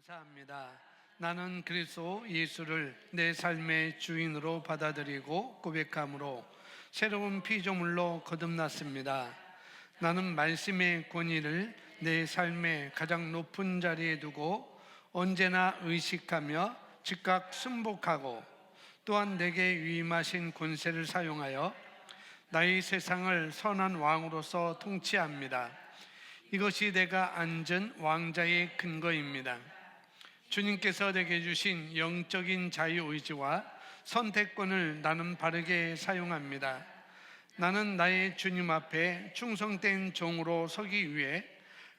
감사합니다. 나는 그리스도 예수를 내 삶의 주인으로 받아들이고 고백함으로 새로운 피조물로 거듭났습니다. 나는 말씀의 권위를 내 삶의 가장 높은 자리에 두고 언제나 의식하며 즉각 순복하고 또한 내게 위임하신 권세를 사용하여 나의 세상을 선한 왕으로서 통치합니다. 이것이 내가 앉은 왕자의 근거입니다. 주님께서 내게 주신 영적인 자유의지와 선택권을 나는 바르게 사용합니다. 나는 나의 주님 앞에 충성된 종으로 서기 위해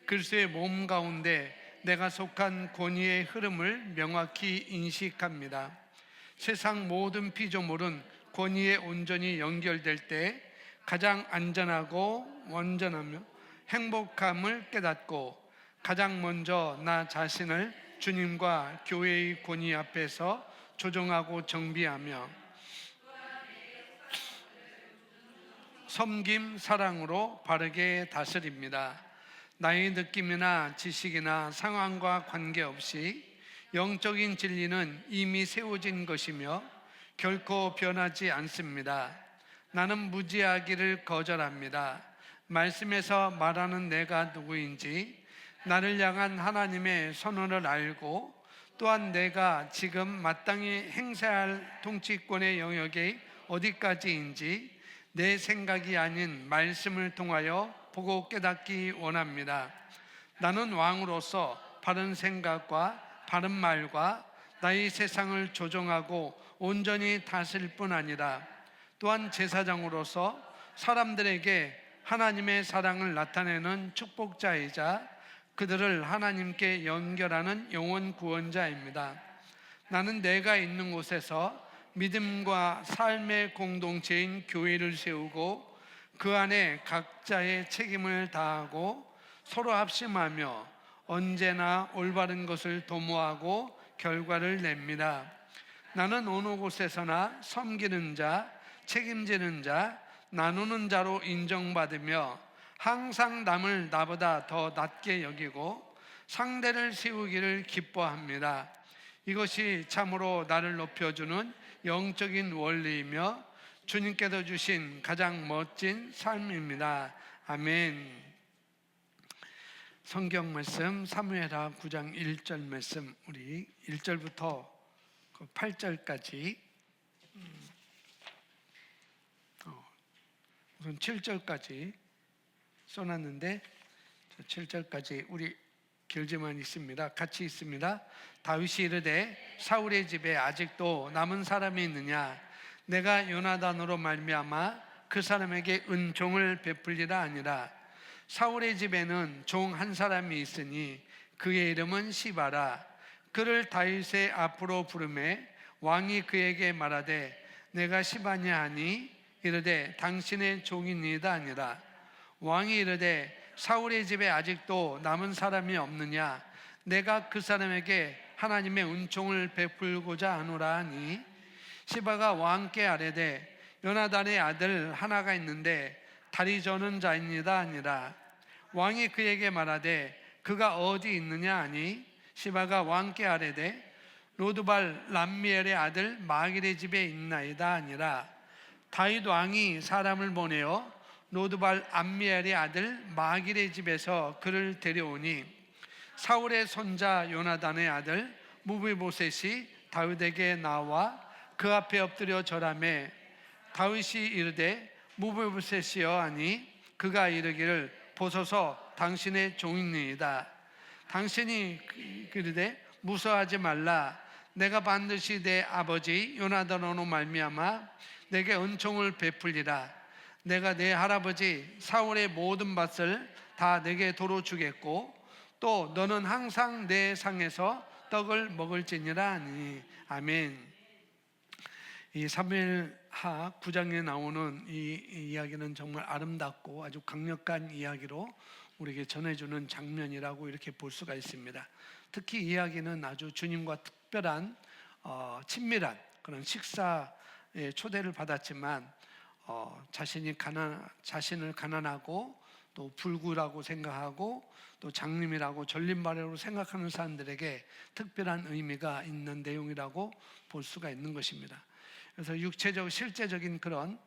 그리스도의 몸 가운데 내가 속한 권위의 흐름을 명확히 인식합니다. 세상 모든 피조물은 권위에 온전히 연결될 때 가장 안전하고 완전하며 행복함을 깨닫고 가장 먼저 나 자신을 주님과 교회의 권위 앞에서 조정하고 정비하며 섬김, 사랑으로 바르게 다스립니다. 나의 느낌이나 지식이나 상황과 관계없이 영적인 진리는 이미 세워진 것이며 결코 변하지 않습니다. 나는 무지하기를 거절합니다. 말씀에서 말하는 내가 누구인지, 나를 향한 하나님의 선언을 알고 또한 내가 지금 마땅히 행사할 통치권의 영역이 어디까지인지 내 생각이 아닌 말씀을 통하여 보고 깨닫기 원합니다. 나는 왕으로서 바른 생각과 바른 말과 나의 세상을 조정하고 온전히 다스릴 뿐 아니라 또한 제사장으로서 사람들에게 하나님의 사랑을 나타내는 축복자이자 그들을 하나님께 연결하는 영혼 구원자입니다. 나는 내가 있는 곳에서 믿음과 삶의 공동체인 교회를 세우고 그 안에 각자의 책임을 다하고 서로 합심하며 언제나 올바른 것을 도모하고 결과를 냅니다. 나는 어느 곳에서나 섬기는 자, 책임지는 자, 나누는 자로 인정받으며 항상 남을 나보다 더 낮게 여기고 상대를 세우기를 기뻐합니다. 이것이 참으로 나를 높여주는 영적인 원리이며 주님께서 주신 가장 멋진 삶입니다. 아멘. 성경 말씀 사무엘하 9장 1절 말씀, 우리 1절부터 8절까지, 우선 7절까지 써놨는데 7절까지 우리 길지만 있습니다. 같이 있습니다. 다윗이 이르되 사울의 집에 아직도 남은 사람이 있느냐? 내가 요나단으로 말미암아 그 사람에게 은총을 베풀리라 아니라. 사울의 집에는 종 한 사람이 있으니 그의 이름은 시바라. 그를 다윗의 앞으로 부르매 왕이 그에게 말하되 내가 시바냐 하니 이르되 당신의 종이니이다 아니라. 왕이 이르되 사울의 집에 아직도 남은 사람이 없느냐? 내가 그 사람에게 하나님의 은총을 베풀고자 하노라 하니 시바가 왕께 아뢰되 요나단의 아들 하나가 있는데 다리 저는 자입니다 아니라. 왕이 그에게 말하되 그가 어디 있느냐 하니 시바가 왕께 아뢰되 로드발 람미엘의 아들 마길의 집에 있나이다 아니라. 다윗 왕이 사람을 보내어 로드발 암미엘의 아들 마길의 집에서 그를 데려오니 사울의 손자 요나단의 아들 무비보셋이 다윗에게 나와 그 앞에 엎드려 절하매 다윗이 이르되 무비보셋이여 하니 그가 이르기를 보소서 당신의 종이니이다. 당신이 그르되 무서워하지 말라. 내가 반드시 내 아버지 요나단으로 말미암아 내게 은총을 베풀리라. 내가 내 할아버지 사울의 모든 밭을 다 내게 도로 주겠고 또 너는 항상 내 상에서 떡을 먹을지니라 하니. 아멘. 이 사무엘하 9장에 나오는 이 이야기는 정말 아름답고 아주 강력한 이야기로 우리에게 전해주는 장면이라고 이렇게 볼 수가 있습니다. 특히 이 이야기는 아주 주님과 특별한 친밀한 그런 식사에 초대를 받았지만 자신을 가난하고 또 불구라고 생각하고 또 장님이라고 전림발이라고 생각하는 사람들에게 특별한 의미가 있는 내용이라고 볼 수가 있는 것입니다. 그래서 육체적 실제적인 그런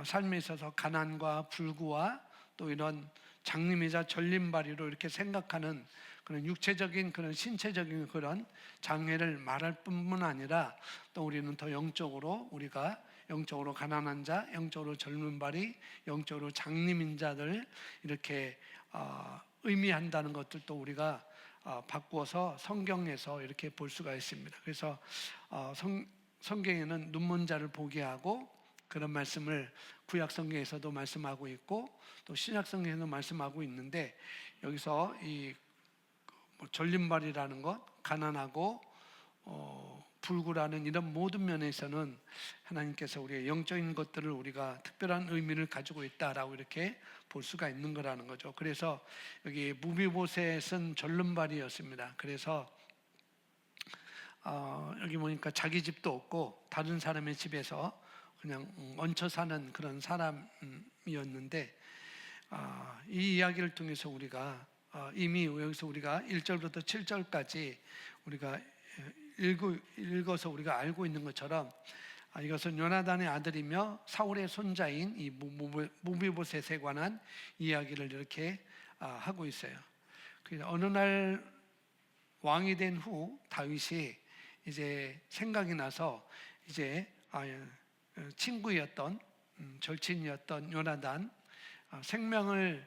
삶에 있어서 가난과 불구와 또 이런 장님이자 전림발이로 이렇게 생각하는 그런 육체적인 그런 신체적인 그런 장애를 말할 뿐만 아니라 또 우리는 더 영적으로 우리가 영적으로 가난한 자, 영적으로 젊은발이, 영적으로 장님인 자들 이렇게 의미한다는 것들도 우리가 바꾸어서 성경에서 이렇게 볼 수가 있습니다. 그래서 성경에는 눈먼 자를 보게 하고 그런 말씀을 구약 성경에서도 말씀하고 있고 또 신약 성경에도 말씀하고 있는데 여기서 이 전림발이라는 것, 가난하고 불구라는 이런 모든 면에서는 하나님께서 우리의 영적인 것들을 우리가 특별한 의미를 가지고 있다라고 이렇게 볼 수가 있는 거라는 거죠. 그래서 여기 무비보셋은 전림발이었습니다. 그래서 여기 보니까 자기 집도 없고 다른 사람의 집에서 그냥 얹혀 사는 그런 사람이었는데 이 이야기를 통해서 우리가 이미 여기서 우리가 1절부터 7절까지 우리가 읽어서 우리가 알고 있는 것처럼 이것은 요나단의 아들이며 사울의 손자인 이 무비보셋에 관한 이야기를 이렇게 하고 있어요. 그래서 어느 날 왕이 된 후 다윗이 이제 생각이 나서 이제 친구였던 절친이었던 요나단, 생명을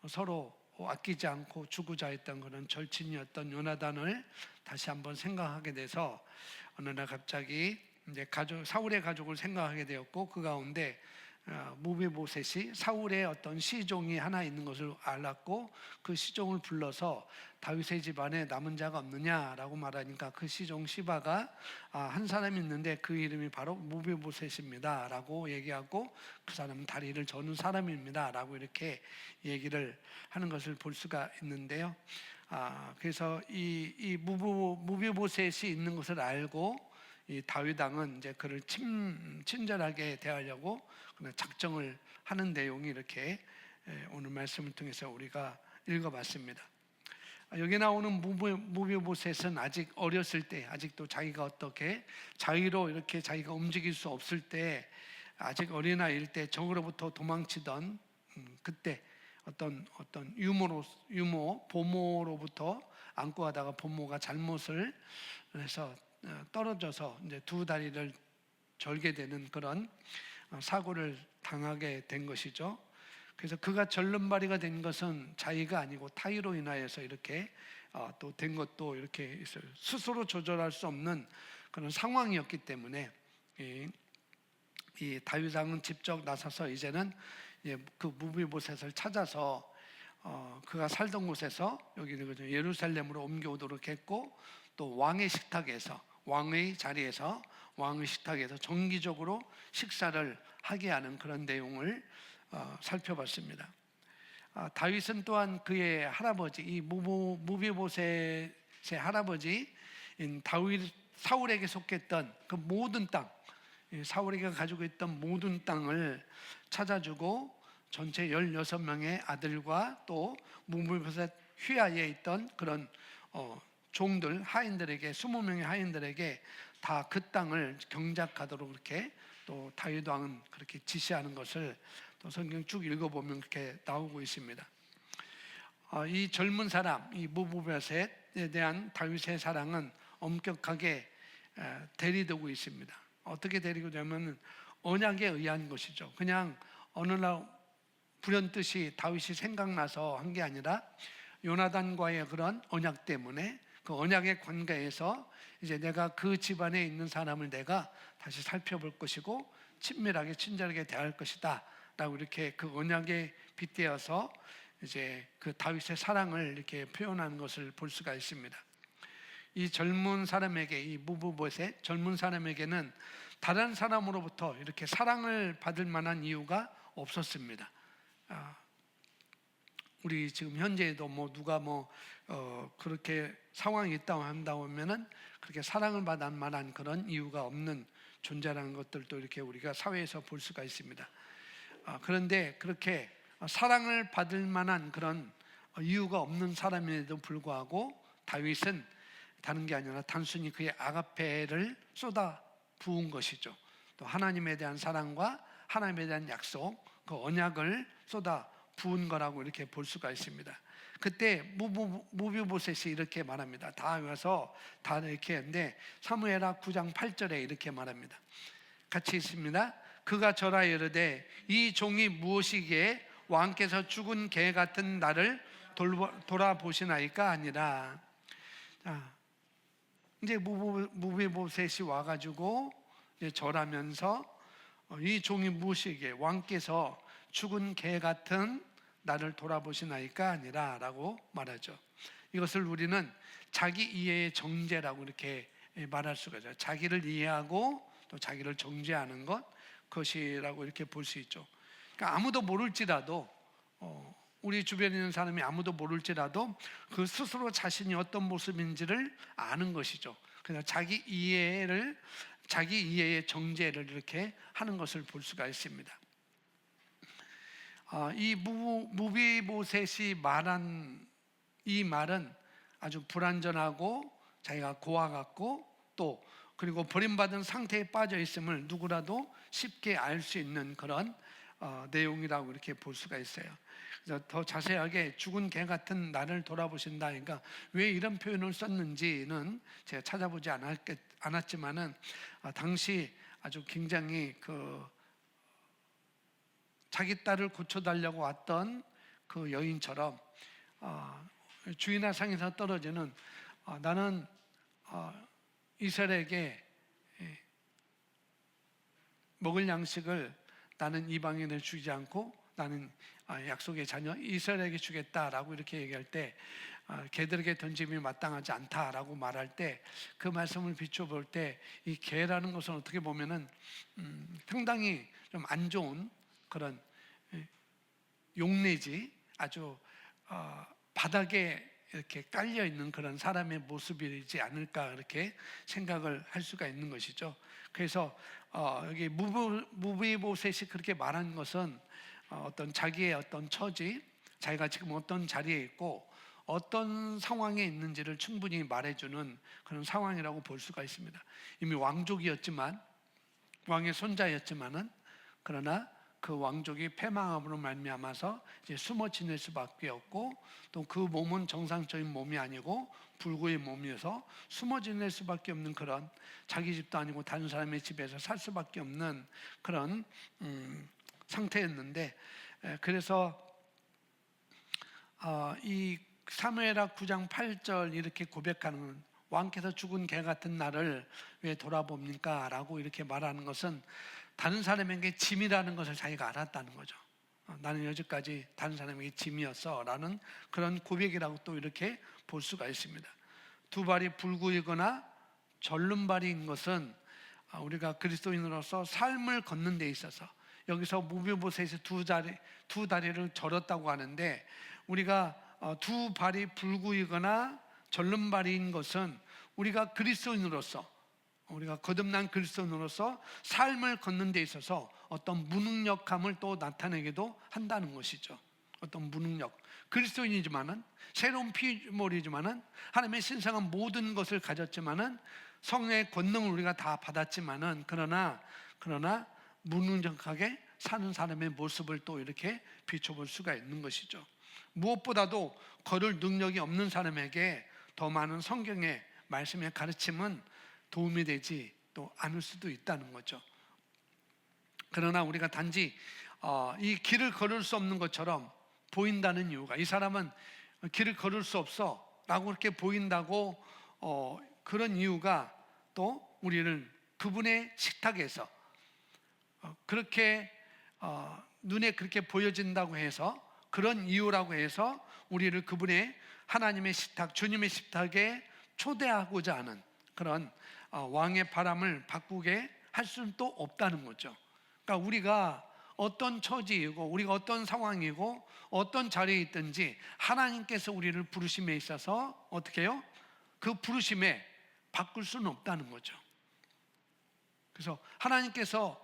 서로 아끼지 않고 주고자 했던 그런 절친이었던 요나단을 다시 한번 생각하게 돼서 어느 날 갑자기 이제 사울의 가족을 생각하게 되었고 그 가운데 무비보셋이 사울의 어떤 시종이 하나 있는 것을 알았고 그 시종을 불러서 다윗의 집안에 남은 자가 없느냐라고 말하니까 그 시종 시바가 한 사람이 있는데 그 이름이 바로 무비보셋입니다 라고 얘기하고 그 사람은 다리를 저는 사람입니다 라고 이렇게 얘기를 하는 것을 볼 수가 있는데요. 그래서 이 무비보셋이 있는 것을 알고 이 다윗 왕은 이제 그를 친절하게 대하려고 작정을 하는 내용이 이렇게 오늘 말씀을 통해서 우리가 읽어봤습니다. 여기 나오는 무비보셋은 아직 어렸을 때, 아직도 자기가 어떻게 자유로 이렇게 자기가 움직일 수 없을 때, 아직 어린아이일 때 적으로부터 도망치던 그때 어떤 유모 보모로부터 안고 가다가 보모가 잘못을 해서 떨어져서 이제 두 다리를 절게 되는 그런 사고를 당하게 된 것이죠. 그래서 그가 절름발이가 된 것은 자의가 아니고 타의로 인하여서 이렇게 또 된 것도 이렇게 있어요. 스스로 조절할 수 없는 그런 상황이었기 때문에 이 다윗 왕은 직접 나서서 이제는 그 무비보셋을 찾아서 그가 살던 곳에서 여기는 예루살렘으로 옮겨오도록 했고 또 왕의 식탁에서 왕의 자리에서 왕의 식탁에서 정기적으로 식사를 하게 하는 그런 내용을 살펴봤습니다. 다윗은 또한 그의 할아버지 이 무비보셋의 할아버지인 사울에게 속했던 그 모든 땅, 사울에게 가지고 있던 모든 땅을 찾아주고 전체 16명의 아들과 또 무비보셋 휘하에 있던 그런 종들, 하인들에게 20명의 하인들에게 다 그 땅을 경작하도록 그렇게 또 다윗 왕은 그렇게 지시하는 것을 또 성경 쭉 읽어보면 그렇게 나오고 있습니다. 이 젊은 사람, 이 무비보셋에 대한 다윗의 사랑은 엄격하게 대리되고 있습니다. 어떻게 대리고 되면 언약에 의한 것이죠. 그냥 어느 날 불현듯이 다윗이 생각나서 한 게 아니라 요나단과의 그런 언약 때문에 그 언약의 관계에서 이제 내가 그 집안에 있는 사람을 내가 다시 살펴볼 것이고 친밀하게 친절하게 대할 것이다 라고 이렇게 그 언약에 빗대어서 이제 그 다윗의 사랑을 이렇게 표현하는 것을 볼 수가 있습니다. 이 젊은 사람에게, 이 무비보셋 젊은 사람에게는 다른 사람으로부터 이렇게 사랑을 받을 만한 이유가 없었습니다. 우리 지금 현재에도 누가 그렇게 상황이 있다고 한다고 하면은 그렇게 사랑을 받을 만한 그런 이유가 없는 존재라는 것들도 이렇게 우리가 사회에서 볼 수가 있습니다. 그런데 그렇게 사랑을 받을 만한 그런 이유가 없는 사람임에도 불구하고 다윗은 다른 게 아니라 단순히 그의 아가페를 쏟아 부은 것이죠. 또 하나님에 대한 사랑과 하나님에 대한 약속, 그 언약을 쏟아 부은 거라고 이렇게 볼 수가 있습니다. 그때 무비보셋이 이렇게 말합니다. 다 외워서 다 이렇게 했는데 사무엘하 9장 8절에 이렇게 말합니다. 같이 있습니다. 그가 절하 이르되 이 종이 무엇이기에 왕께서 죽은 개 같은 나를 돌아보시나이까 아니라. 자, 이제 무비보셋이 와가지고 이제 절하면서 이 종이 무엇이기에 왕께서 죽은 개 같은 나를 돌아보시나이까 아니라 라고 말하죠. 이것을 우리는 자기 이해의 정죄라고 이렇게 말할 수가 있어요. 자기를 이해하고 또 자기를 정죄하는 것, 그것이라고 이렇게 볼 수 있죠. 그러니까 아무도 모를지라도 우리 주변에 있는 사람이 아무도 모를지라도 그 스스로 자신이 어떤 모습인지를 아는 것이죠. 그래서 자기 이해의 정죄를 이렇게 하는 것을 볼 수가 있습니다. 이 무비보셋이 말한 이 말은 아주 불완전하고 자기가 고아 같고 또 그리고 버림받은 상태에 빠져 있음을 누구라도 쉽게 알 수 있는 그런 내용이라고 이렇게 볼 수가 있어요. 그래서 더 자세하게 죽은 개 같은 나를 돌아보신다니까 왜 이런 표현을 썼는지는 제가 찾아보지 않았지만은 당시 아주 굉장히 자기 딸을 고쳐달라고 왔던 그 여인처럼 주인의 상에서 떨어지는 나는 이스라엘에게 먹을 양식을 나는 이방인에 주지 않고 나는 약속의 자녀 이스라엘에게 주겠다라고 이렇게 얘기할 때 개들에게 던짐이 마땅하지 않다라고 말할 때 그 말씀을 비춰볼 때 이 개라는 것은 어떻게 보면은 상당히 좀 안 좋은 그런 용내지 아주 바닥에 이렇게 깔려 있는 그런 사람의 모습이지 않을까 이렇게 생각을 할 수가 있는 것이죠. 그래서 여기 무비보셋이 그렇게 말한 것은 어떤 자기의 어떤 처지, 자기가 지금 어떤 자리에 있고 어떤 상황에 있는지를 충분히 말해주는 그런 상황이라고 볼 수가 있습니다. 이미 왕족이었지만 왕의 손자였지만은 그러나 그 왕족이 패망함으로 말미암아서 이제 숨어 지낼 수밖에 없고 또 그 몸은 정상적인 몸이 아니고 불구의 몸이어서 숨어 지낼 수밖에 없는 그런 자기 집도 아니고 다른 사람의 집에서 살 수밖에 없는 그런 상태였는데 그래서 이 사무엘하 9장 8절 이렇게 고백하는 왕께서 죽은 개 같은 나를 왜 돌아봅니까? 라고 이렇게 말하는 것은 다른 사람에게 짐이라는 것을 자기가 알았다는 거죠. 나는 여지까지 다른 사람에게 짐이었어 라는 그런 고백이라고 또 이렇게 볼 수가 있습니다. 두 발이 불구이거나 절름발인 것은 우리가 그리스도인으로서 삶을 걷는 데 있어서 여기서 무비보셋이 두 다리를 절었다고 하는데 우리가 두 발이 불구이거나 절름발인 것은 우리가 그리스도인으로서 우리가 거듭난 그리스도인으로서 삶을 걷는 데 있어서 어떤 무능력함을 또 나타내기도 한다는 것이죠. 어떤 무능력. 그리스도인이지만은 새로운 피조물이지만은 하나님의 신성한 모든 것을 가졌지만은 성령의 권능을 우리가 다 받았지만은 그러나 무능력하게 사는 사람의 모습을 또 이렇게 비춰볼 수가 있는 것이죠. 무엇보다도 걸을 능력이 없는 사람에게 더 많은 성경의 말씀의 가르침은 도움이 되지 또 않을 수도 있다는 거죠. 그러나 우리가 단지 이 길을 걸을 수 없는 것처럼 보인다는 이유가 이 사람은 길을 걸을 수 없어 라고 그렇게 보인다고 그런 이유가 또 우리를 그분의 식탁에서 그렇게 눈에 그렇게 보여진다고 해서 그런 이유라고 해서 우리를 그분의 하나님의 식탁, 주님의 식탁에 초대하고자 하는 그런 왕의 바람을 바꾸게 할 수는 또 없다는 거죠. 그러니까 우리가 어떤 처지이고 우리가 어떤 상황이고 어떤 자리에 있든지 하나님께서 우리를 부르심에 있어서 어떻게 해요? 그 부르심에 바꿀 수는 없다는 거죠. 그래서 하나님께서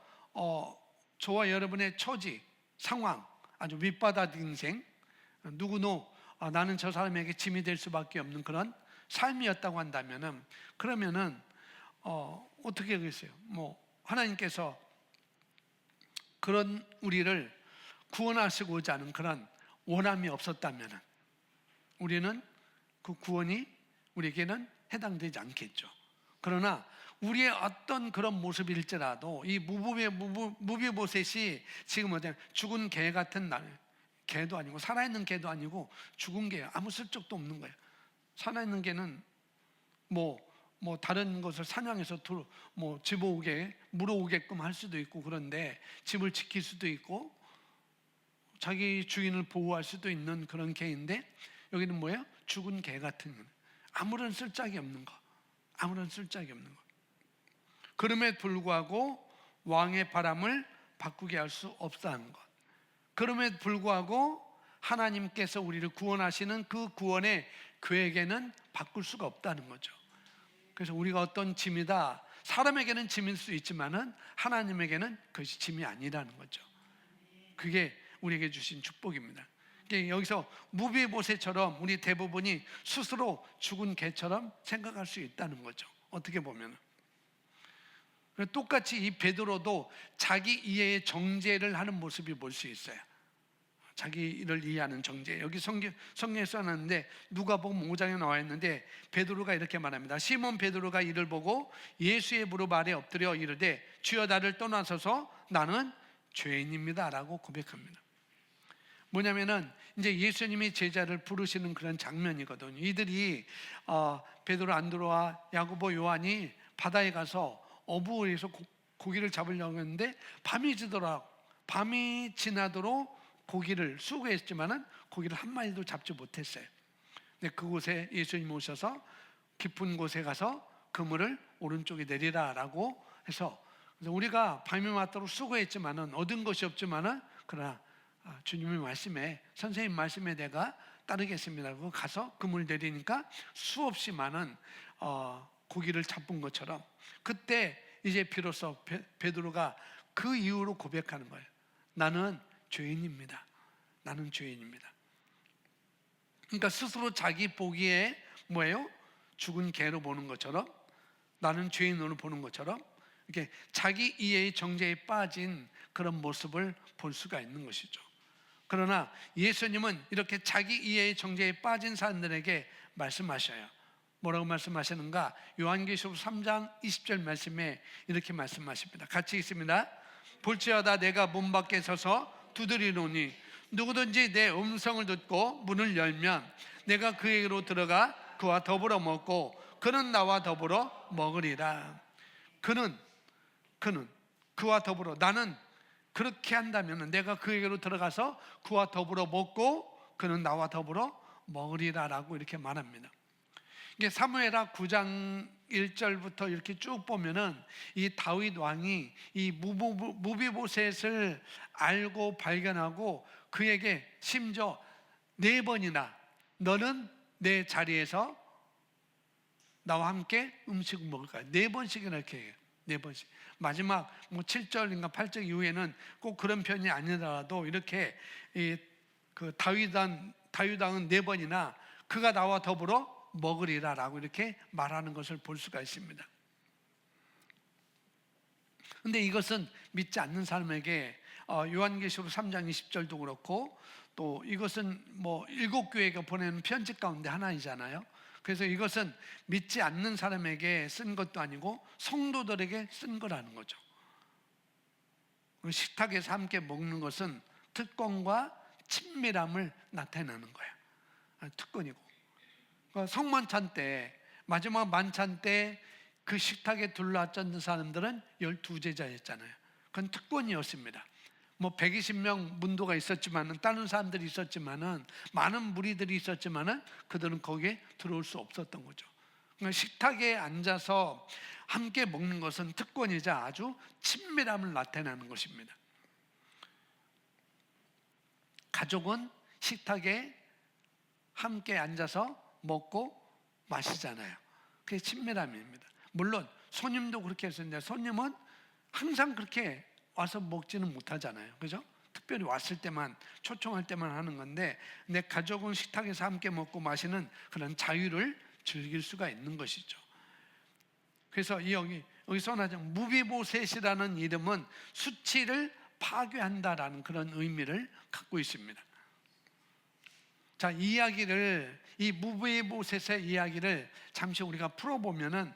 저와 여러분의 처지, 상황 아주 밑바닥 인생, 누구도 나는 저 사람에게 짐이 될 수밖에 없는 그런 삶이었다고 한다면은, 그러면은 어떻게 하겠어요? 뭐 하나님께서 그런 우리를 구원하시고자 하는 그런 원함이 없었다면은 우리는 그 구원이 우리에게는 해당되지 않겠죠. 그러나 우리의 어떤 그런 모습일지라도 이 무비보셋이 지금 죽은 개 같은 개도 아니고 살아있는 개도 아니고 죽은 개예요. 아무 쓸적도 없는 거예요. 살아있는 개는 뭐 다른 것을 사냥해서 집어오게 물어오게끔 할 수도 있고, 그런데 집을 지킬 수도 있고 자기 주인을 보호할 수도 있는 그런 개인데, 여기는 뭐예요? 죽은 개 같은 거. 아무런 쓸짝이 없는 거. 아무런 쓸짝이 없는 거. 그럼에도 불구하고 왕의 바람을 바꾸게 할 수 없다는 것. 그럼에도 불구하고 하나님께서 우리를 구원하시는 그 구원의 계획에는 바꿀 수가 없다는 거죠. 그래서 우리가 어떤 짐이다, 사람에게는 짐일 수 있지만은 하나님에게는 그것이 짐이 아니라는 거죠. 그게 우리에게 주신 축복입니다. 여기서 무비보셋처럼 우리 대부분이 스스로 죽은 개처럼 생각할 수 있다는 거죠. 어떻게 보면 똑같이 이 베드로도 자기 이해의 정죄를 하는 모습이 볼 수 있어요. 자기를 이해하는 정죄. 여기 성경에 써놨는데 누가복음 5장에 나와 있는데 베드로가 이렇게 말합니다. 시몬 베드로가 이를 보고 예수의 무릎 아래 엎드려 이르되 주여 나를 떠나소서 나는 죄인입니다 라고 고백합니다. 뭐냐면은 이제 예수님이 제자를 부르시는 그런 장면이거든요. 이들이 베드로, 안드로와 야고보, 요한이 바다에 가서 어부에서 고기를 잡으려고 했는데 밤이 지나도록 고기를 수고했지만은 고기를 한 마리도 잡지 못했어요. 근데 그곳에 예수님이 오셔서 깊은 곳에 가서 그물을 오른쪽에 내리라라고 해서, 우리가 밤이 맞도록 수고했지만은 얻은 것이 없지만은 그러나 주님의 말씀에, 선생님 말씀에 내가 따르겠습니다 하고 가서 그물 내리니까 수없이 많은 고기를 잡은 것처럼, 그때 이제 비로소 베드로가 그 이후로 고백하는 거예요. 나는 죄인입니다. 나는 죄인입니다. 그러니까 스스로 자기 보기에 뭐예요? 죽은 개로 보는 것처럼, 나는 죄인으로 보는 것처럼 이렇게 자기 이해의 정죄에 빠진 그런 모습을 볼 수가 있는 것이죠. 그러나 예수님은 이렇게 자기 이해의 정죄에 빠진 사람들에게 말씀하셔요. 뭐라고 말씀하시는가? 요한계시록 3장 20절 말씀에 이렇게 말씀하십니다. 같이 있습니다. 볼지어다 내가 문 밖에 서서 두드리노니 누구든지 내 음성을 듣고 문을 열면 내가 그에게로 들어가 그와 더불어 먹고 그는 나와 더불어 먹으리라. 그는 그와 더불어, 나는 그렇게 한다면 내가 그에게로 들어가서 그와 더불어 먹고 그는 나와 더불어 먹으리라라고 이렇게 말합니다. 이게 사무엘하 9장 1절부터 이렇게 쭉 보면은 이 다윗 왕이 이 무비보셋을 알고 발견하고 그에게 심지어 4번이나 너는 내 자리에서 나와 함께 음식을 먹을까? 4번씩이나 이렇게 해요. 4번씩. 마지막 7절인가 8절 이후에는 꼭 그런 편이 아니더라도 이렇게 그 다윗왕은 4번이나 그가 나와 더불어 먹으리라라고 이렇게 말하는 것을 볼 수가 있습니다. 그런데 이것은 믿지 않는 사람에게 요한계시록 3장 20절도 그렇고 또 이것은 7교회가 보내는 편지 가운데 하나이잖아요. 그래서 이것은 믿지 않는 사람에게 쓴 것도 아니고 성도들에게 쓴 거라는 거죠. 식탁에서 함께 먹는 것은 특권과 친밀함을 나타내는 거예요. 특권이고 성만찬 때, 마지막 만찬 때 그 식탁에 둘러앉은 사람들은 12제자였잖아요. 그건 특권이었습니다. 120명 문도가 있었지만은 다른 사람들이 있었지만은 많은 무리들이 있었지만은 그들은 거기에 들어올 수 없었던 거죠. 그러니까 식탁에 앉아서 함께 먹는 것은 특권이자 아주 친밀함을 나타내는 것입니다. 가족은 식탁에 함께 앉아서 먹고 마시잖아요. 그게 친밀함입니다. 물론 손님도 그렇게 했었는데 손님은 항상 그렇게 와서 먹지는 못하잖아요. 그죠? 특별히 왔을 때만, 초청할 때만 하는 건데, 내 가족은 식탁에서 함께 먹고 마시는 그런 자유를 즐길 수가 있는 것이죠. 그래서 여기 써놔진 무비보셋이라는 이름은 수치를 파괴한다라는 그런 의미를 갖고 있습니다. 자, 이 무비보셋의 이야기를 잠시 우리가 풀어보면은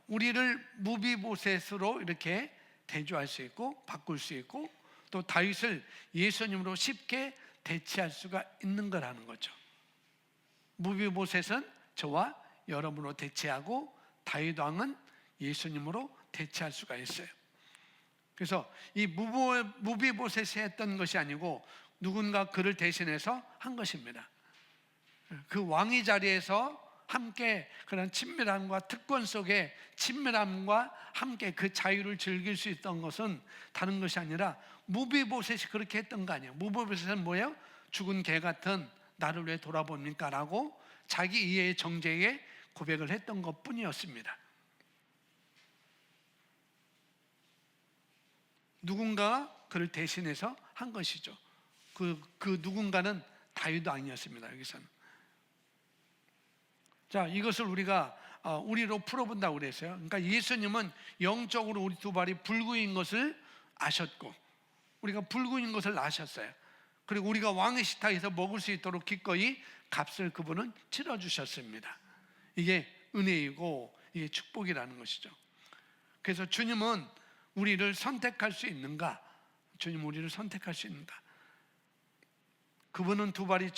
우리를 무비보셋으로 이렇게 대조할 수 있고 바꿀 수 있고, 또 다윗을 예수님으로 쉽게 대체할 수가 있는 거라는 거죠. 무비보셋은 저와 여러분으로 대체하고, 다윗 왕은 예수님으로 대체할 수가 있어요. 그래서 이 무비보셋이 했던 것이 아니고 누군가 그를 대신해서 한 것입니다. 그 왕위 자리에서 함께 그런 친밀함과 특권 속에 친밀함과 함께 그 자유를 즐길 수 있던 것은 다른 것이 아니라 무비보셋이 그렇게 했던 거 아니에요. 무비보셋은 뭐예요? 죽은 개 같은 나를 왜 돌아봅니까? 라고 자기 이해의 정죄에 고백을 했던 것 뿐이었습니다. 누군가가 그를 대신해서 한 것이죠. 그 누군가는 다윗 왕이었습니다. 여기서는. 자, 이것을 우리가 우리로 풀어본다고 그랬어요. 그러니까 예수님은 영적으로 우리 두 발이 불구인 것을 아셨고, 우리가 불구인 것을 아셨어요. 그리고 우리가 왕의 식탁에서 먹을 수 있도록 기꺼이 값을 그분은 치러주셨습니다. 이게 은혜이고 이게 축복이라는 것이죠. 그래서 주님은 우리를 선택할 수 있는가? 주님 우리를 선택할 수 있는가? 그분은 두 발이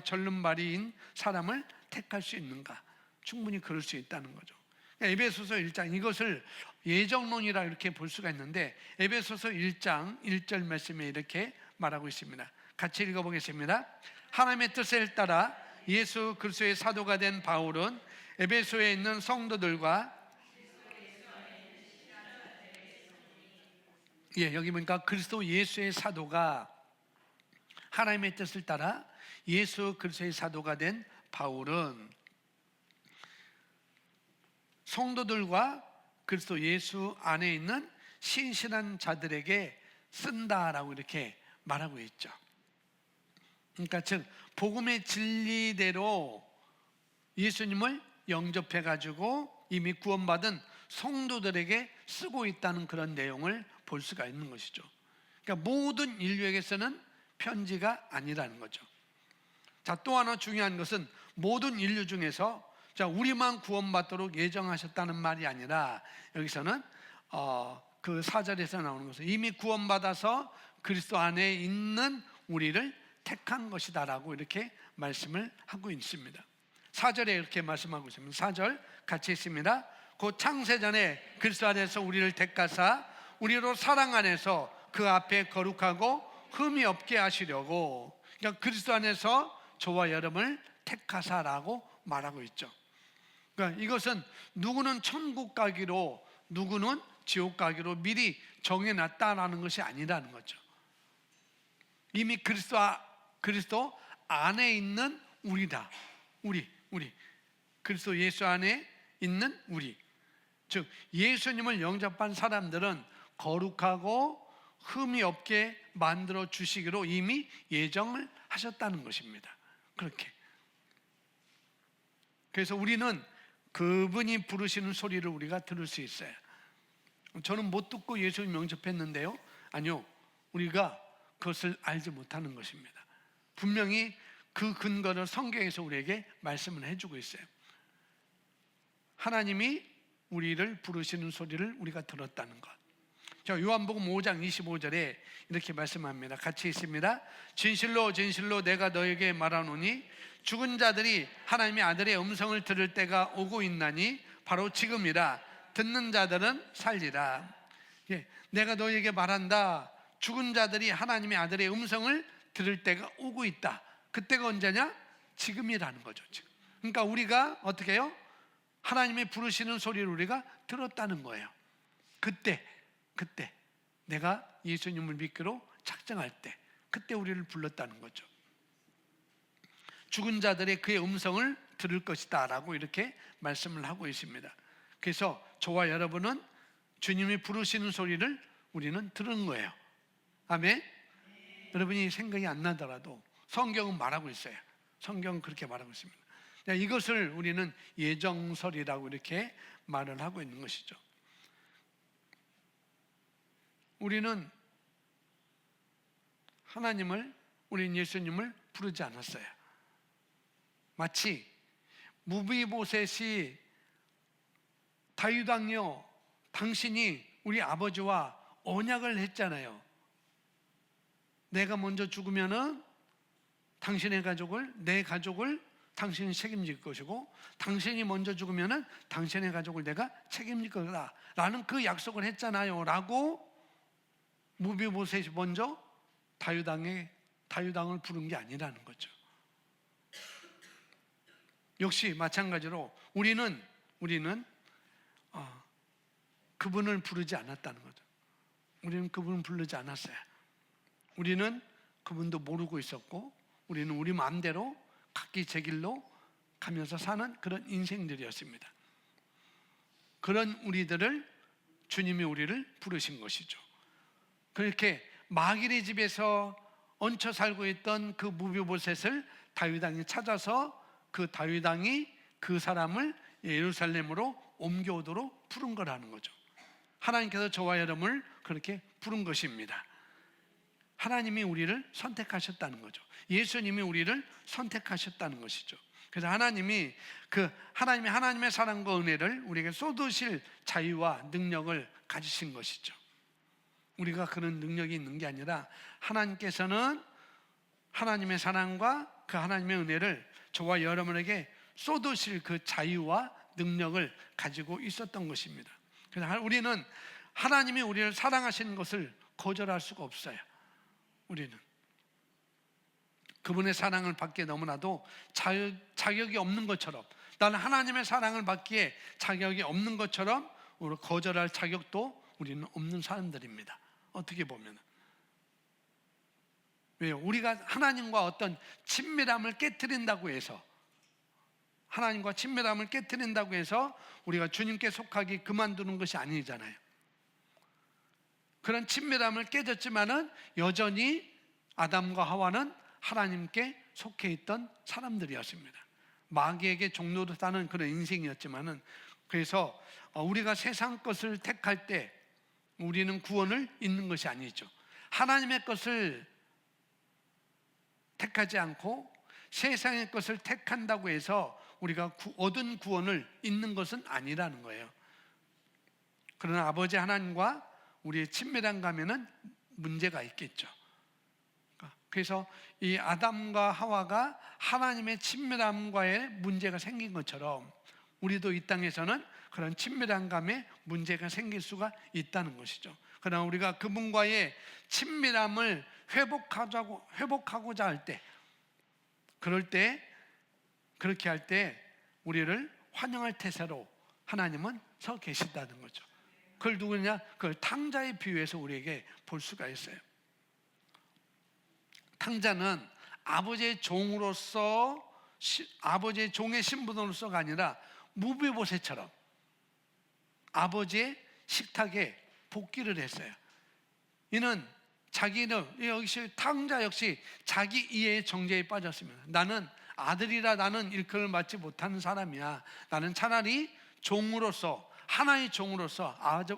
절름발이인 사람을 택할 수 있는가? 충분히 그럴 수 있다는 거죠. 에베소서 1장, 이것을 예정론이라 이렇게 볼 수가 있는데, 에베소서 1장 1절 말씀에 이렇게 말하고 있습니다. 같이 읽어보겠습니다. 하나님의 뜻을 따라 예수 그리스도의 사도가 된 바울은 에베소에 있는 성도들과, 여기 보니까 그리스도 예수의 사도가, 하나님의 뜻을 따라 예수 그리스도의 사도가 된 바울은 성도들과 그리스도 예수 안에 있는 신실한 자들에게 쓴다라고 이렇게 말하고 있죠. 그러니까 즉 복음의 진리대로 예수님을 영접해 가지고 이미 구원받은 성도들에게 쓰고 있다는 그런 내용을 볼 수가 있는 것이죠. 그러니까 모든 인류에게서는 편지가 아니라는 거죠. 자, 또 하나 중요한 것은 모든 인류 중에서 우리만 구원받도록 예정하셨다는 말이 아니라, 여기서는 그 4절에서 나오는 것은 이미 구원받아서 그리스도 안에 있는 우리를 택한 것이다라고 이렇게 말씀을 하고 있습니다. 4절에 이렇게 말씀하고 있습니다. 4절 같이 있습니다. 곧 창세전에 그리스도 안에서 우리를 택하사 우리로 사랑 안에서 그 앞에 거룩하고 흠이 없게 하시려고, 그러니까 그리스도 안에서 저와 여러분을 택하사라고 말하고 있죠. 그러니까 이것은 누구는 천국 가기로 누구는 지옥 가기로 미리 정해놨다라는 것이 아니라는 거죠. 이미 그리스도 안에 있는 우리다. 우리 그리스도 예수 안에 있는 우리, 즉 예수님을 영접한 사람들은 거룩하고 흠이 없게 만들어 주시기로 이미 예정을 하셨다는 것입니다. 그렇게. 그래서 우리는 그분이 부르시는 소리를 우리가 들을 수 있어요. 저는 못 듣고 예수님 영접했는데요. 아니요, 우리가 그것을 알지 못하는 것입니다. 분명히 그 근거를 성경에서 우리에게 말씀을 해주고 있어요. 하나님이 우리를 부르시는 소리를 우리가 들었다는 것. 요한복음 5장 25절에 이렇게 말씀합니다. 같이 있습니다. 진실로 진실로 내가 너에게 말하노니 죽은 자들이 하나님의 아들의 음성을 들을 때가 오고 있나니 바로 지금이라. 듣는 자들은 살리라. 내가 너에게 말한다. 죽은 자들이 하나님의 아들의 음성을 들을 때가 오고 있다. 그때가 언제냐? 지금이라는 거죠. 지금. 그러니까 우리가 어떻게 해요? 하나님이 부르시는 소리를 우리가 들었다는 거예요. 그때 내가 예수님을 믿기로 작정할 때, 그때 우리를 불렀다는 거죠. 죽은 자들의 그의 음성을 들을 것이다 라고 이렇게 말씀을 하고 있습니다. 그래서 저와 여러분은 주님이 부르시는 소리를 우리는 들은 거예요. 아멘. 여러분이 생각이 안 나더라도 성경은 말하고 있어요. 성경은 그렇게 말하고 있습니다. 이것을 우리는 예정설이라고 이렇게 말을 하고 있는 것이죠. 우리는 하나님을, 우리는 예수님을 부르지 않았어요. 마치 무비보셋이 다윗 왕이여 당신이 우리 아버지와 언약을 했잖아요. 내가 먼저 죽으면은 당신의 가족을, 내 가족을 당신이 책임질 것이고, 당신이 먼저 죽으면은 당신의 가족을 내가 책임질 거다 라는 그 약속을 했잖아요 라고 무비보셋이 먼저 다윗 왕을 부른 게 아니라는 거죠. 역시 마찬가지로 우리는 그분을 부르지 않았다는 거죠. 우리는 그분을 부르지 않았어요. 우리는 그분도 모르고 있었고, 우리는 우리 마음대로 각기 제 길로 가면서 사는 그런 인생들이었습니다. 그런 우리들을 주님이 우리를 부르신 것이죠. 그렇게 마길의 집에서 얹혀 살고 있던 그 무비보셋을 다윗 왕이 찾아서 그 다윗 왕이 그 사람을 예루살렘으로 옮겨오도록 부른 거라는 거죠. 하나님께서 저와 여러분을 그렇게 부른 것입니다. 하나님이 우리를 선택하셨다는 거죠. 예수님이 우리를 선택하셨다는 것이죠. 그래서 하나님의 사랑과 은혜를 우리에게 쏟으실 자유와 능력을 가지신 것이죠. 우리가 그런 능력이 있는 게 아니라 하나님께서는 하나님의 사랑과 그 하나님의 은혜를 저와 여러분에게 쏟으실 그 자유와 능력을 가지고 있었던 것입니다. 그래서 우리는 하나님이 우리를 사랑하시는 것을 거절할 수가 없어요. 우리는 그분의 사랑을 받기에 너무나도 자격이 없는 것처럼, 나는 하나님의 사랑을 받기에 자격이 없는 것처럼 거절할 자격도 우리는 없는 사람들입니다. 어떻게 보면. 왜요? 우리가 하나님과 어떤 친밀함을 깨트린다고 해서, 하나님과 친밀함을 깨트린다고 해서 우리가 주님께 속하기 그만두는 것이 아니잖아요. 그런 친밀함을 깨졌지만은 여전히 아담과 하와는 하나님께 속해 있던 사람들이었습니다. 마귀에게 종로로 사는 그런 인생이었지만은, 그래서 우리가 세상 것을 택할 때 우리는 구원을 잊는 것이 아니죠. 하나님의 것을 택하지 않고 세상의 것을 택한다고 해서 우리가 얻은 구원을 잊는 것은 아니라는 거예요. 그러나 아버지 하나님과 우리의 친밀한 감에는 문제가 있겠죠. 그래서 이 아담과 하와가 하나님의 친밀함과의 문제가 생긴 것처럼 우리도 이 땅에서는 그런 친밀한 감에 문제가 생길 수가 있다는 것이죠. 그러나 우리가 그분과의 친밀함을 회복하고자 할 때, 그렇게 할 때 우리를 환영할 태세로 하나님은 서 계신다는 거죠. 그걸 누구냐? 그걸 탕자에 비유해서 우리에게 볼 수가 있어요. 탕자는 아버지의 종으로서, 아버지의 종의 신분으로서가 아니라 무비보셋처럼 아버지의 식탁에 복귀를 했어요. 이는 역시 탕자 역시 자기 이해의 정죄에 빠졌습니다. 나는 아들이라 나는 일컬을 맡지 못하는 사람이야. 나는 차라리 종으로서, 하나의 종으로서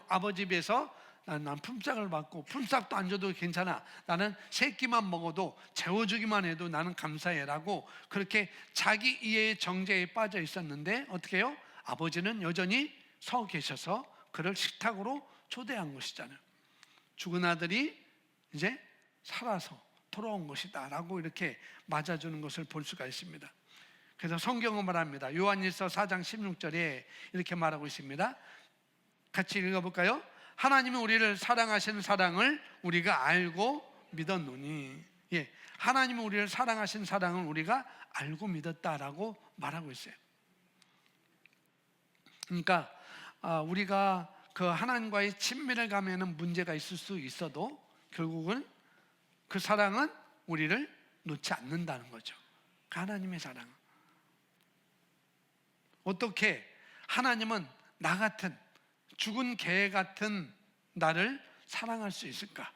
아버지 집에서 난 품삯을 받고 품삯도 안 줘도 괜찮아. 나는 새끼만 먹어도 재워주기만 해도 나는 감사해라고 그렇게 자기 이해의 정죄에 빠져 있었는데 어떻게 해요? 아버지는 여전히 서 계셔서 그를 식탁으로 초대한 것이잖아요. 죽은 아들이 이제 살아서 돌아온 것이다 라고 이렇게 맞아주는 것을 볼 수가 있습니다. 그래서 성경은 말합니다. 요한일서 4장 16절에 이렇게 말하고 있습니다. 같이 읽어볼까요? 하나님이 우리를 사랑하시는 사랑을 우리가 알고 믿었노니. 하나님이 우리를 사랑하신 사랑을 우리가 알고 믿었다라고 말하고 있어요. 그러니까 우리가 그 하나님과의 친밀을 가면은 문제가 있을 수 있어도 결국은 그 사랑은 우리를 놓지 않는다는 거죠. 그 하나님의 사랑은. 어떻게 하나님은 나 같은 죽은 개 같은 나를 사랑할 수 있을까?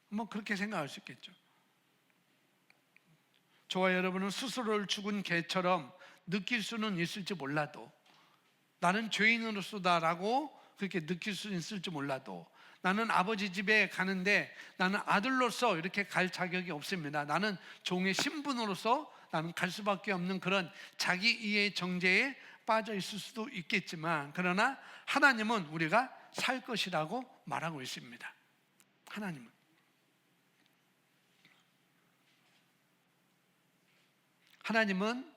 뭐 그렇게 생각할 수 있겠죠. 저와 여러분은 스스로를 죽은 개처럼 느낄 수는 있을지 몰라도, 나는 죄인으로서다라고 그렇게 느낄 수 있을지 몰라도, 나는 아버지 집에 가는데 나는 아들로서 이렇게 갈 자격이 없습니다. 나는 종의 신분으로서 나는 갈 수밖에 없는 그런 자기 이해 정죄에 빠져 있을 수도 있겠지만, 그러나 하나님은 우리가 살 것이라고 말하고 있습니다. 하나님은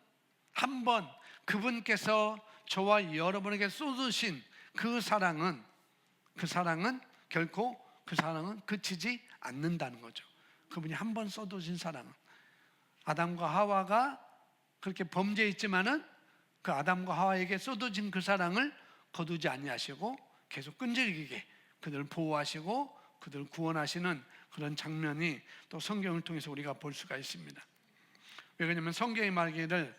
한번 그분께서 저와 여러분에게 쏟으신 그 사랑은 결코 그치지 않는다는 거죠. 그분이 한번 쏟으신 사랑은, 아담과 하와가 그렇게 범죄했지만은 그 아담과 하와에게 쏟아진 그 사랑을 거두지 아니하시고 계속 끈질기게 그들을 보호하시고 그들을 구원하시는 그런 장면이 또 성경을 통해서 우리가 볼 수가 있습니다. 왜 그러냐면 성경이 말하기를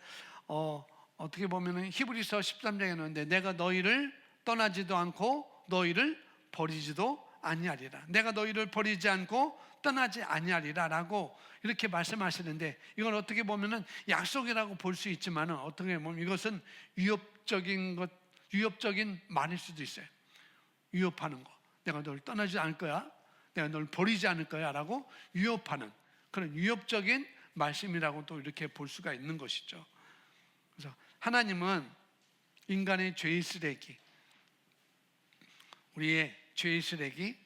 어떻게 보면은 히브리서 13장에 나오는데, 내가 너희를 떠나지도 않고 너희를 버리지도 아니하리라. 내가 너희를 버리지 않고 떠나지 아니하리라 라고 이렇게 말씀하시는데, 이건 어떻게 보면은 약속이라고 볼 수 있지만은 어떻게 보면 이것은 위협적인 말일 수도 있어요. 위협하는 거. 내가 너를 떠나지 않을 거야, 내가 너를 버리지 않을 거야 라고 위협하는 그런 위협적인 말씀이라고 또 이렇게 볼 수가 있는 것이죠. 그래서 하나님은 인간의 죄의 쓰레기, 우리의 죄의 쓰레기,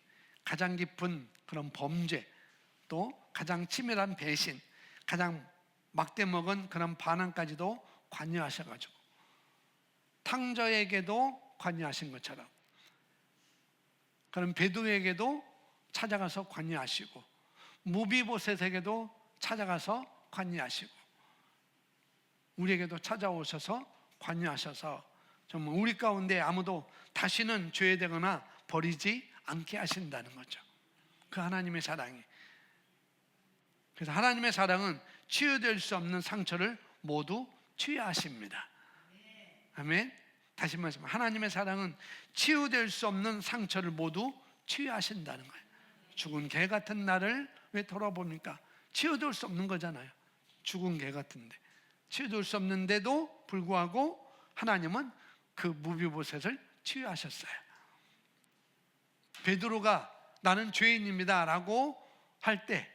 가장 깊은 그런 범죄, 또 가장 치밀한 배신, 가장 막대먹은 그런 반항까지도 관여하셔가지고 탕저에게도 관여하신 것처럼 그런 베드로에게도 찾아가서 관여하시고 무비보셋에게도 찾아가서 관여하시고 우리에게도 찾아오셔서 관여하셔서 정말 우리 가운데 아무도 다시는 죄되거나 버리지 않게 하신다는 거죠. 그 하나님의 사랑이. 그래서 하나님의 사랑은 치유될 수 없는 상처를 모두 치유하십니다. 아멘. 다시 말씀, 하나님의 사랑은 치유될 수 없는 상처를 모두 치유하신다는 거예요. 죽은 개 같은 나를 왜 돌아봅니까? 치유될 수 없는 거잖아요. 죽은 개 같은데 치유될 수 없는데도 불구하고 하나님은 그 무비보셋을 치유하셨어요. 베드로가 나는 죄인입니다 라고 할 때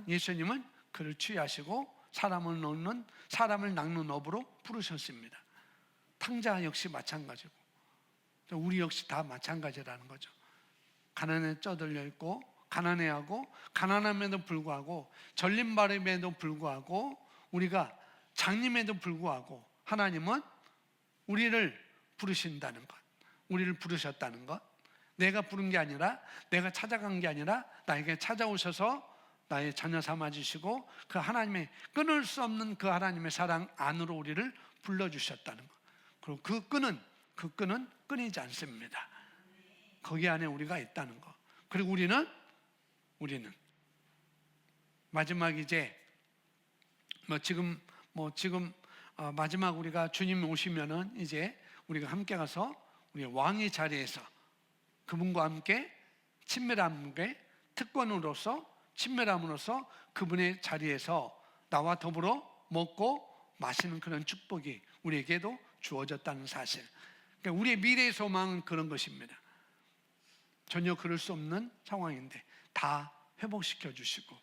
예수님은 그를 치유하시고 사람을 낚는 업으로 부르셨습니다. 탕자 역시 마찬가지고 우리 역시 다 마찬가지라는 거죠. 가난에 쪄들려 있고 가난해하고 가난함에도 불구하고 절림발임에도 불구하고 우리가 장님에도 불구하고 하나님은 우리를 부르신다는 것, 우리를 부르셨다는 것, 내가 부른 게 아니라 내가 찾아간 게 아니라 나에게 찾아오셔서 나의 자녀 삼아주시고 그 하나님의 끊을 수 없는 그 하나님의 사랑 안으로 우리를 불러주셨다는 것. 그리고 그 끈은 끊이지 않습니다. 거기 안에 우리가 있다는 것. 그리고 우리는 마지막 이제 지금 마지막 우리가 주님 오시면은 이제 우리가 함께 가서 우리 왕의 자리에서 그분과 함께 친밀함에 친밀함으로써 그분의 자리에서 나와 더불어 먹고 마시는 그런 축복이 우리에게도 주어졌다는 사실. 그러니까 우리의 미래의 소망은 그런 것입니다. 전혀 그럴 수 없는 상황인데 다 회복시켜 주시고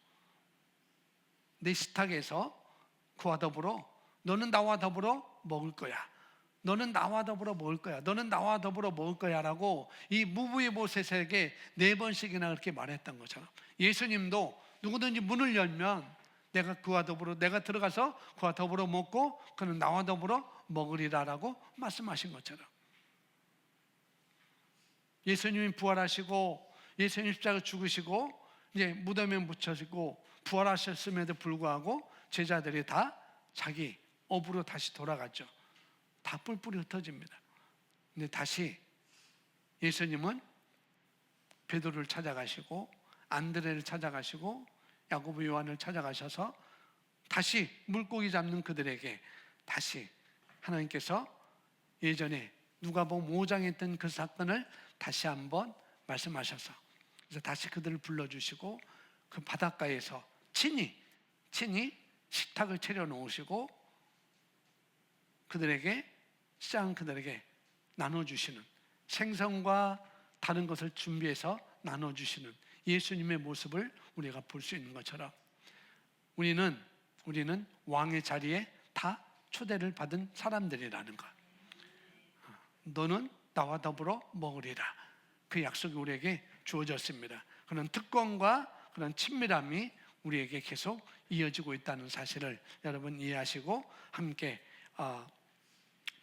내 식탁에서 그와 더불어 너는 나와 더불어 먹을 거야, 너는 나와 더불어 먹을 거야, 너는 나와 더불어 먹을 거야 라고 이 무비보셋에게 4번씩이나 그렇게 말했던 것처럼 예수님도 누구든지 문을 열면 내가 들어가서 그와 더불어 먹고 그는 나와 더불어 먹으리라 라고 말씀하신 것처럼 예수님이 부활하시고 예수님 십자가 죽으시고 이제 무덤에 묻혀지고 부활하셨음에도 불구하고 제자들이 다 자기 업으로 다시 돌아갔죠. 다 뿔뿔이 흩어집니다. 근데 다시 예수님은 베드로를 찾아가시고 안드레를 찾아가시고 야고보 요한을 찾아가셔서 다시 물고기 잡는 그들에게 다시 하나님께서 예전에 누가복음 5장에 했던 그 사건을 다시 한번 말씀하셔서 그래서 다시 그들을 불러주시고 그 바닷가에서 친히 식탁을 차려 놓으시고 그들에게 나눠주시는, 생선과 다른 것을 준비해서 나눠주시는 예수님의 모습을 우리가 볼 수 있는 것처럼 우리는 왕의 자리에 다 초대를 받은 사람들이라는 것. 너는 나와 더불어 먹으리라. 그 약속이 우리에게 주어졌습니다. 그런 특권과 그런 친밀함이 우리에게 계속 이어지고 있다는 사실을 여러분 이해하시고 함께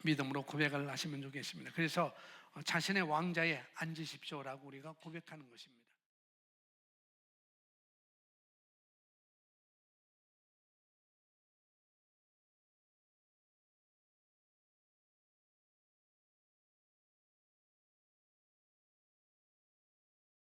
믿음으로 고백을 하시면 좋겠습니다. 그래서 자신의 왕자에 앉으십시오라고 우리가 고백하는 것입니다.